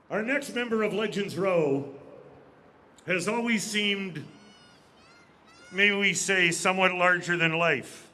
Our next member of Legends Row has always seemed, may we say, somewhat larger than life.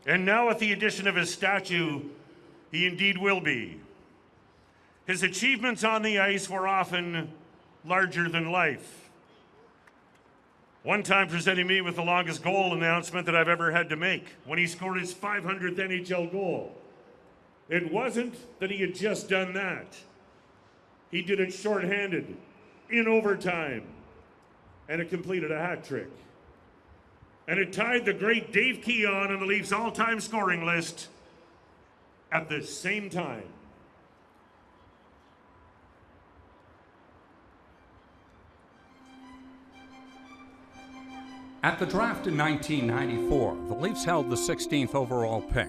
And now with the addition of his statue, he indeed will be. His achievements on the ice were often larger than life. One time presenting me with the longest goal announcement that I've ever had to make when he scored his 500th NHL goal. It wasn't that he had just done that. He did it shorthanded, in overtime, and it completed a hat trick. And it tied the great Dave Keon on the Leafs' all-time scoring list at the same time. At the draft in 1994, the Leafs held the 16th overall pick.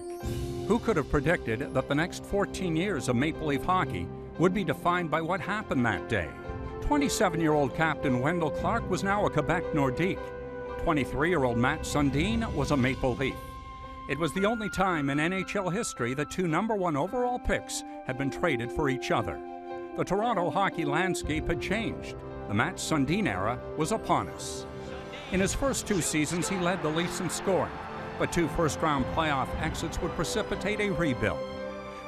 Who could have predicted that the next 14 years of Maple Leaf hockey would be defined by what happened that day? 27-year-old captain Wendell Clark was now a Quebec Nordique. 23-year-old Matt Sundin was a Maple Leaf. It was the only time in NHL history that two #1 overall picks had been traded for each other. The Toronto hockey landscape had changed. The Matt Sundin era was upon us. In his first 2 seasons, he led the Leafs in scoring, but 2 first-round playoff exits would precipitate a rebuild.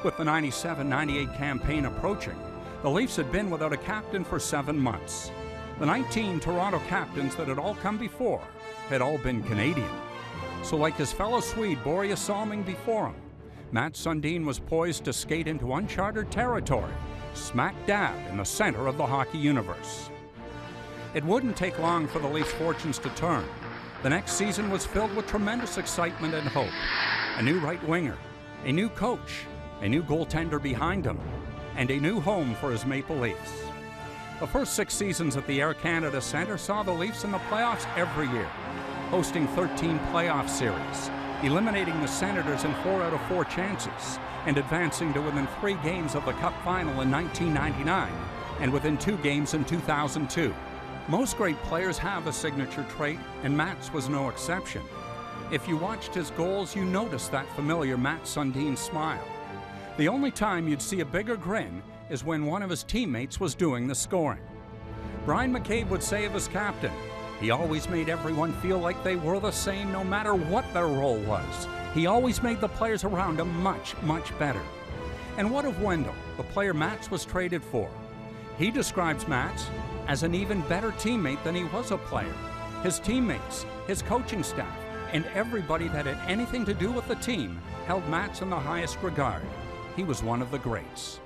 With the 97-98 campaign approaching, the Leafs had been without a captain for 7 months. The 19 Toronto captains that had all come before had all been Canadian. So like his fellow Swede Borje Salming before him, Matt Sundin was poised to skate into uncharted territory, smack dab in the center of the hockey universe. It wouldn't take long for the Leafs' fortunes to turn. The next season was filled with tremendous excitement and hope. A new right winger, a new coach, a new goaltender behind him, and a new home for his Maple Leafs. The first 6 seasons at the Air Canada Centre saw the Leafs in the playoffs every year, hosting 13 playoff series, eliminating the Senators in 4 out of 4 chances, and advancing to within 3 games of the Cup final in 1999, and within 2 games in 2002. Most great players have a signature trait, and Matt's was no exception. If you watched his goals, you noticed that familiar Matt Sundin smile. The only time you'd see a bigger grin is when one of his teammates was doing the scoring. Brian McCabe would say of his captain, he always made everyone feel like they were the same no matter what their role was. He always made the players around him much, much better. And what of Wendell, the player Matts was traded for? He describes Matts as an even better teammate than he was a player. His teammates, his coaching staff, and everybody that had anything to do with the team held Matts in the highest regard. He was one of the greats.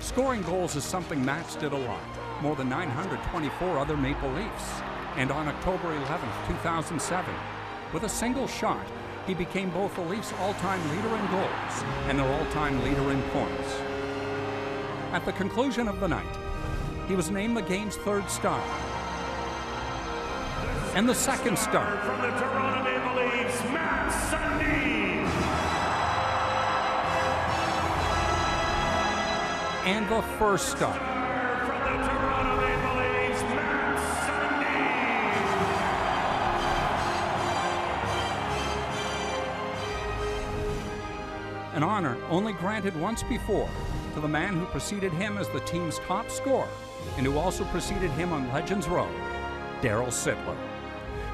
Scoring goals is something Matts did a lot, more than 924 other Maple Leafs. And on October 11, 2007, with a single shot, he became both the Leafs' all-time leader in goals and their all-time leader in points. At the conclusion of the night, he was named the game's 3rd star. And the 2nd star from the Toronto Maple Leafs, Matt Sundin. And the 1st star from the Toronto Maple Leafs, Matt Sundin. An honor only granted once before to the man who preceded him as the team's top scorer and who also preceded him on Legends Row, Darryl Sittler.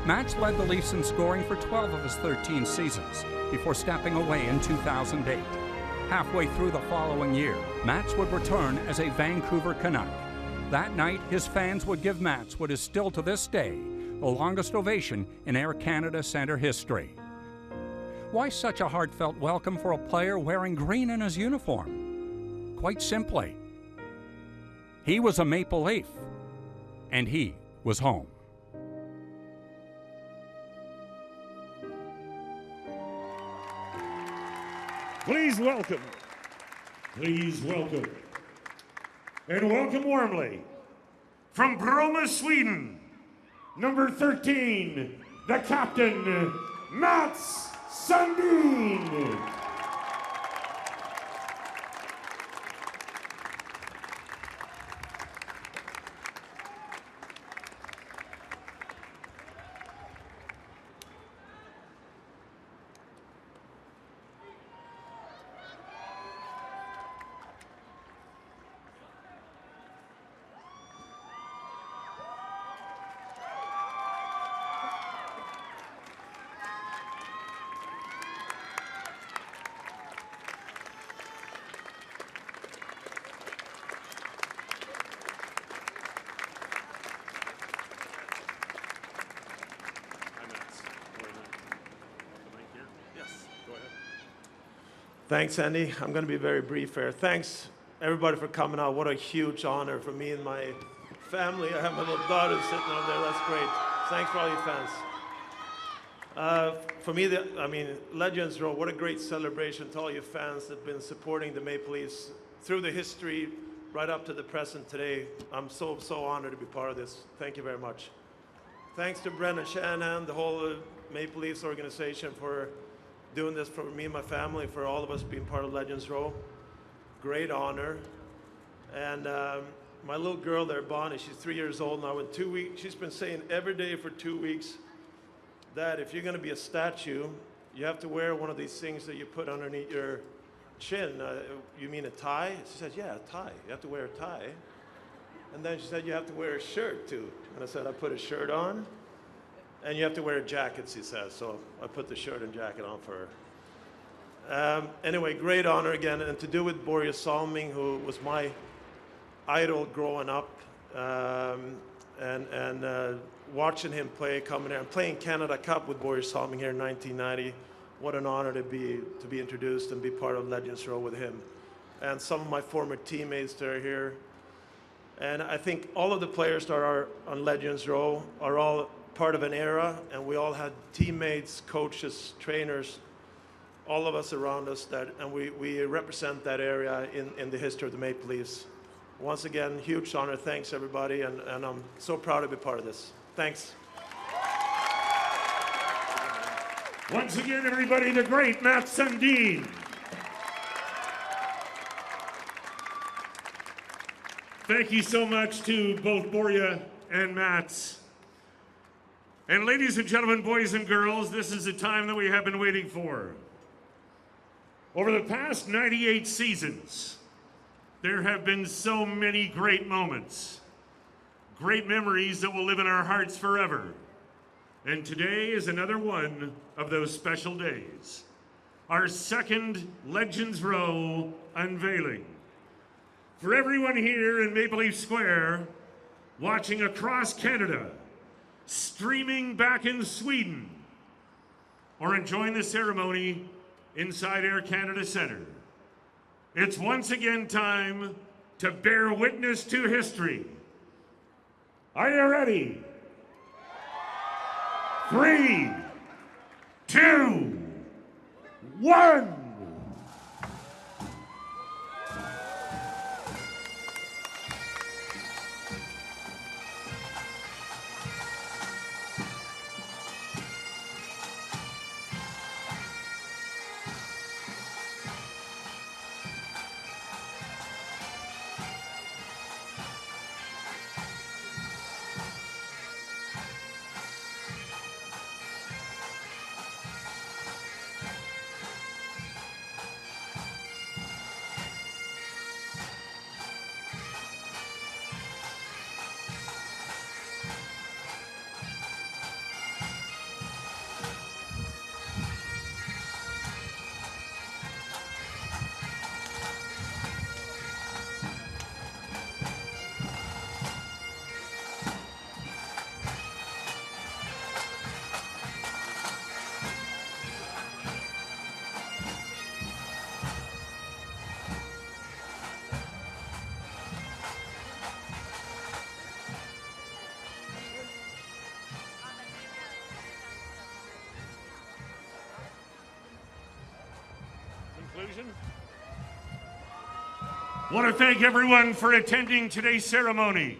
Matts led the Leafs in scoring for 12 of his 13 seasons before stepping away in 2008. Halfway through the following year, Matts would return as a Vancouver Canuck. That night, his fans would give Matts what is still to this day the longest ovation in Air Canada Centre history. Why such a heartfelt welcome for a player wearing green in his uniform? Quite simply, he was a Maple Leaf, and he was home. Please welcome, and welcome warmly, from Bromma, Sweden, number 13, the captain, Mats Sundin. Thanks, Andy. I'm going to be very brief here. Thanks, everybody, for coming out. What a huge honor for me and my family. I have my little daughter sitting over there. That's great. Thanks for all you fans. For me, Legends Row, what a great celebration to all you fans that have been supporting the Maple Leafs through the history right up to the present today. I'm so honored to be part of this. Thank you very much. Thanks to Brendan Shanahan, the whole Maple Leafs organization, for doing this for me and my family, for all of us being part of Legends Row. Great honor. And my little girl there, Bonnie, she's 3 years old now. In 2 weeks, she's been saying every day for 2 weeks, Dad, if you're going to be a statue, you have to wear one of these things that you put underneath your chin. You mean a tie? She said, yeah, a tie. You have to wear a tie. And then she said, you have to wear a shirt too. And I said, I put a shirt on. And you have to wear a jacket, she says. So I put the shirt and jacket on for her. Anyway, great honor again. And to do with Borje Salming, who was my idol growing up. And watching him play, coming here, and playing Canada Cup with Borje Salming here in 1990. What an honor to be introduced and be part of Legends Row with him. And some of my former teammates that are here. And I think all of the players that are on Legends Row are all part of an era, and we all had teammates, coaches, trainers, all of us around us, and we represent that area in the history of the Maple Leafs. Once again, huge honor. Thanks, everybody, and I'm so proud to be part of this. Thanks. Once again, everybody, the great Matt Sundin. Thank you so much to both Borje and Mats. And ladies and gentlemen, boys and girls, this is the time that we have been waiting for. Over the past 98 seasons, there have been so many great moments, great memories that will live in our hearts forever. And today is another one of those special days. Our second Legends Row Unveiling. For everyone here in Maple Leaf Square, watching across Canada, streaming back in Sweden, or enjoying the ceremony inside Air Canada Centre, it's once again time to bear witness to history. Are you ready? 3, 2, 1. Conclusion. I want to thank everyone for attending today's ceremony.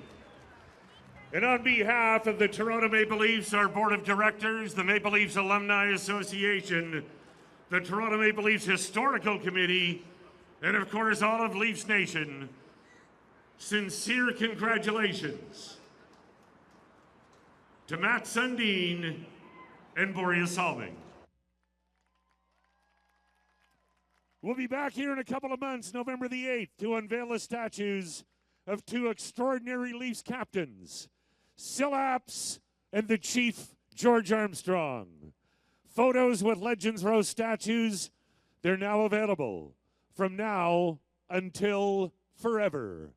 And on behalf of the Toronto Maple Leafs, our Board of Directors, the Maple Leafs Alumni Association, the Toronto Maple Leafs Historical Committee, and of course all of Leafs Nation, sincere congratulations to Matt Sundin and Borje Salming. We'll be back here in a couple of months, November the 8th, to unveil the statues of two extraordinary Leafs captains, Sillaps and the Chief George Armstrong. Photos with Legends Row statues, they're now available from now until forever.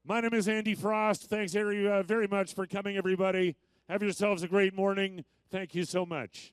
My name is Andy Frost. Thanks very much for coming, everybody. Have yourselves a great morning. Thank you so much.